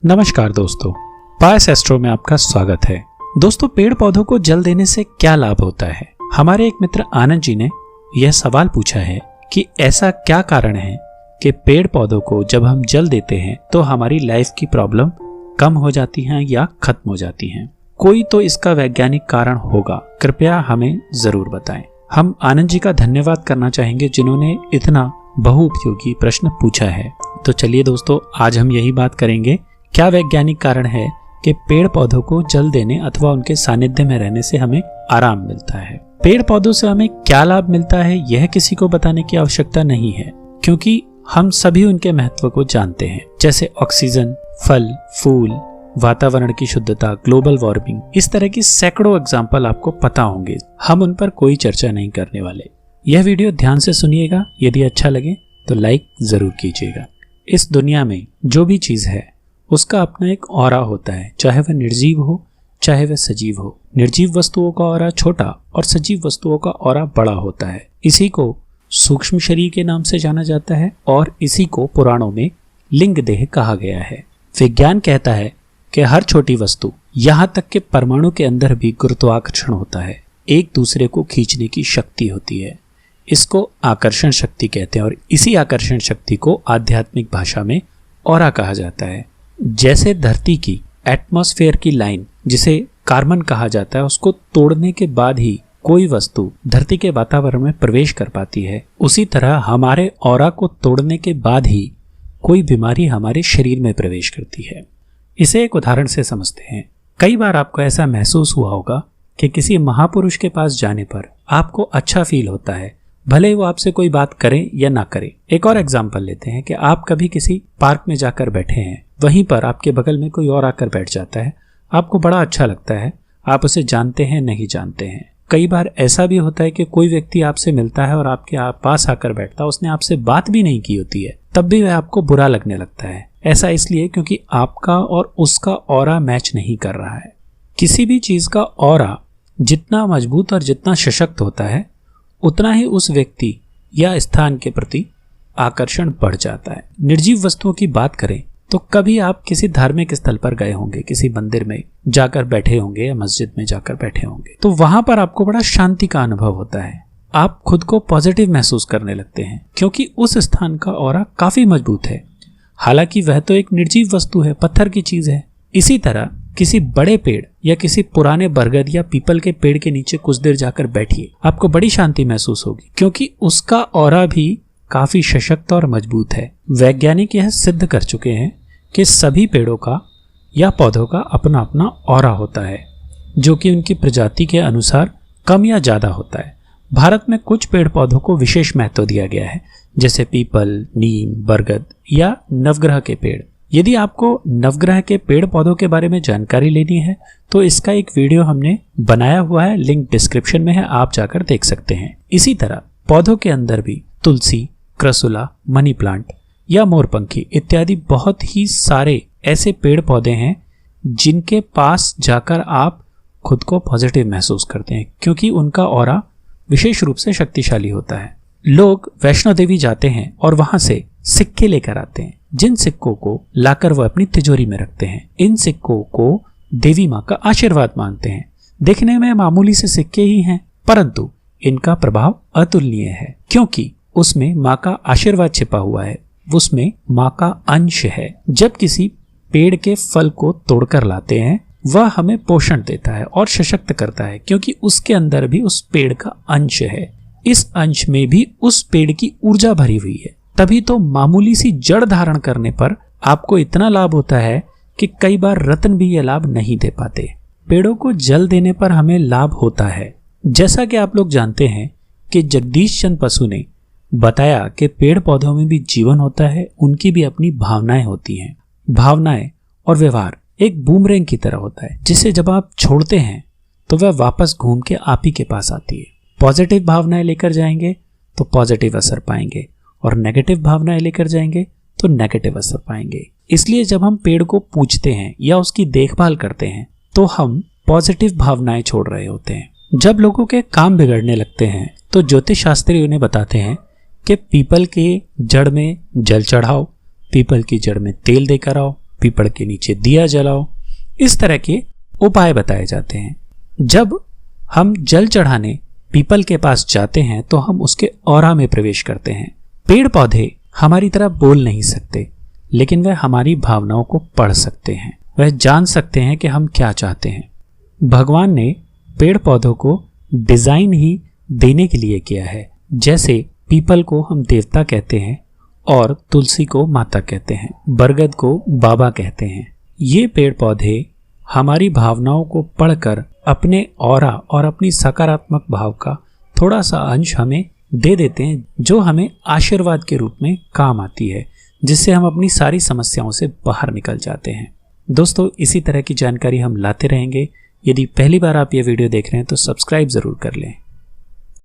नमस्कार दोस्तों, पायस एस्ट्रो में आपका स्वागत है। दोस्तों, पेड़ पौधों को जल देने से क्या लाभ होता है? हमारे एक मित्र आनंद जी ने यह सवाल पूछा है कि ऐसा क्या कारण है कि पेड़ पौधों को जब हम जल देते हैं तो हमारी लाइफ की प्रॉब्लम कम हो जाती हैं या खत्म हो जाती हैं। कोई तो इसका वैज्ञानिक कारण होगा, कृपया हमें जरूर बताएं। हम आनंद जी का धन्यवाद करना चाहेंगे जिन्होंने इतना बहुउपयोगी प्रश्न पूछा है। तो चलिए दोस्तों, आज हम यही बात करेंगे, क्या वैज्ञानिक कारण है कि पेड़ पौधों को जल देने अथवा उनके सानिध्य में रहने से हमें आराम मिलता है। पेड़ पौधों से हमें क्या लाभ मिलता है यह किसी को बताने की आवश्यकता नहीं है, क्योंकि हम सभी उनके महत्व को जानते हैं, जैसे ऑक्सीजन, फल फूल, वातावरण की शुद्धता, ग्लोबल वार्मिंग, इस तरह की सैकड़ों एग्जाम्पल आपको पता होंगे। हम उन पर कोई चर्चा नहीं करने वाले। यह वीडियो ध्यान से सुनिएगा, यदि अच्छा लगे तो लाइक जरूर कीजिएगा। इस दुनिया में जो भी चीज है उसका अपना एक ऑरा होता है, चाहे वह निर्जीव हो चाहे वह सजीव हो। निर्जीव वस्तुओं का ऑरा छोटा और सजीव वस्तुओं का ऑरा बड़ा होता है। इसी को सूक्ष्म शरीर के नाम से जाना जाता है और इसी को पुराणों में लिंग देह कहा गया है। विज्ञान कहता है कि हर छोटी वस्तु, यहाँ तक कि परमाणु के अंदर भी गुरुत्वाकर्षण होता है, एक दूसरे को खींचने की शक्ति होती है। इसको आकर्षण शक्ति कहते हैं और इसी आकर्षण शक्ति को आध्यात्मिक भाषा में ऑरा कहा जाता है। जैसे धरती की एटमॉस्फेयर की लाइन, जिसे कार्बन कहा जाता है, उसको तोड़ने के बाद ही कोई वस्तु धरती के वातावरण में प्रवेश कर पाती है, उसी तरह हमारे ऑरा को तोड़ने के बाद ही कोई बीमारी हमारे शरीर में प्रवेश करती है। इसे एक उदाहरण से समझते हैं। कई बार आपको ऐसा महसूस हुआ होगा कि किसी महापुरुष के पास जाने पर आपको अच्छा फील होता है, भले वो आपसे कोई बात करें या ना करें। एक और एग्जाम्पल लेते हैं कि आप कभी किसी पार्क में जाकर बैठे हैं, वहीं पर आपके बगल में कोई और आकर बैठ जाता है, आपको बड़ा अच्छा लगता है। आप उसे जानते हैं नहीं जानते हैं। कई बार ऐसा भी होता है कि कोई व्यक्ति आपसे मिलता है और आपके पास आकर बैठता है, उसने आपसे बात भी नहीं की होती है, तब भी वह आपको बुरा लगने लगता है। ऐसा इसलिए क्योंकि आपका और उसका ऑरा मैच नहीं कर रहा है। किसी भी चीज का ऑरा जितना मजबूत और जितना सशक्त होता है, उतना ही उस व्यक्ति या स्थान के प्रति आकर्षण बढ़ जाता है। निर्जीव वस्तुओं की बात करें तो कभी आप किसी धार्मिक स्थल पर गए होंगे, किसी मंदिर में जाकर बैठे होंगे या मस्जिद में जाकर बैठे होंगे, तो वहां पर आपको बड़ा शांति का अनुभव होता है। आप खुद को पॉजिटिव महसूस करने लगते हैं, क्योंकि उस स्थान का ऑरा काफी मजबूत है। हालांकि वह तो एक निर्जीव वस्तु है, पत्थर की चीज है। इसी तरह किसी बड़े पेड़ या किसी पुराने बरगद या पीपल के पेड़ के नीचे कुछ देर जाकर बैठिए, आपको बड़ी शांति महसूस होगी, क्योंकि उसका ऑरा भी काफी सशक्त और मजबूत है। वैज्ञानिक यह सिद्ध कर चुके हैं कि सभी पेड़ों का या पौधों का अपना अपना ऑरा होता है, जो कि उनकी प्रजाति के अनुसार कम या ज्यादा होता है। भारत में कुछ पेड़ पौधों को विशेष महत्व दिया गया है, जैसे पीपल, नीम, बरगद या नवग्रह के पेड़। यदि आपको नवग्रह के पेड़ पौधों के बारे में जानकारी लेनी है तो इसका एक वीडियो हमने बनाया हुआ है, लिंक डिस्क्रिप्शन में है, आप जाकर देख सकते हैं। इसी तरह पौधों के अंदर भी तुलसी, क्रसुला, मनी प्लांट या मोरपंखी इत्यादि बहुत ही सारे ऐसे पेड़ पौधे हैं जिनके पास जाकर आप खुद को पॉजिटिव महसूस करते हैं, क्योंकि उनका ऑरा विशेष रूप से शक्तिशाली होता है। लोग वैष्णो देवी जाते हैं और वहां से सिक्के लेकर आते हैं, जिन सिक्कों को लाकर वह अपनी तिजोरी में रखते हैं। इन सिक्कों को देवी माँ का आशीर्वाद मानते हैं। देखने में मामूली से सिक्के ही हैं, परंतु इनका प्रभाव अतुलनीय है, क्योंकि उसमें माँ का आशीर्वाद छिपा हुआ है, उसमें माँ का अंश है। जब किसी पेड़ के फल को तोड़कर लाते हैं, वह हमें पोषण देता है और सशक्त करता है, क्योंकि उसके अंदर भी उस पेड़ का अंश है। इस अंश में भी उस पेड़ की ऊर्जा भरी हुई है। तभी तो मामूली सी जड़ धारण करने पर आपको इतना लाभ होता है कि कई बार रत्न भी यह लाभ नहीं दे पाते। पेड़ों को जल देने पर हमें लाभ होता है। जैसा कि आप लोग जानते हैं कि जगदीश चंद्र बसु ने बताया कि पेड़ पौधों में भी जीवन होता है, उनकी भी अपनी भावनाएं होती हैं। भावनाएं और व्यवहार एक बूमरैंग की तरह होता है, जिसे जब आप छोड़ते हैं तो वह वापस घूम के आप ही के पास आती है। पॉजिटिव भावनाएं लेकर जाएंगे तो पॉजिटिव असर पाएंगे और नेगेटिव भावनाएं लेकर जाएंगे तो नेगेटिव असर पाएंगे। इसलिए जब हम पेड़ को पूजते हैं या उसकी देखभाल करते हैं तो हम पॉजिटिव भावनाएं छोड़ रहे होते हैं। जब लोगों के काम बिगड़ने लगते हैं तो ज्योतिष शास्त्री उन्हें बताते हैं कि पीपल के जड़ में जल चढ़ाओ, पीपल की जड़ में तेल देकर आओ पीपल के नीचे दिया जलाओ। इस तरह के उपाय बताए जाते हैं। जब हम जल चढ़ाने पीपल के पास जाते हैं तो हम उसके ऑरा में प्रवेश करते हैं। पेड़ पौधे हमारी तरह बोल नहीं सकते, लेकिन वह हमारी भावनाओं को पढ़ सकते हैं। वह जान सकते हैं कि हम क्या चाहते हैं। भगवान ने पेड़ पौधों को डिजाइन ही देने के लिए किया है। जैसे पीपल को हम देवता कहते हैं और तुलसी को माता कहते हैं, बरगद को बाबा कहते हैं। ये पेड़ पौधे हमारी भावनाओं को पढ़कर अपने ऑरा और अपनी सकारात्मक भाव का थोड़ा सा अंश हमें दे देते हैं, जो हमें आशीर्वाद के रूप में काम आती है, जिससे हम अपनी सारी समस्याओं से बाहर निकल जाते हैं। दोस्तों, इसी तरह की जानकारी हम लाते रहेंगे। यदि पहली बार आप ये वीडियो देख रहे हैं तो सब्सक्राइब जरूर कर लें।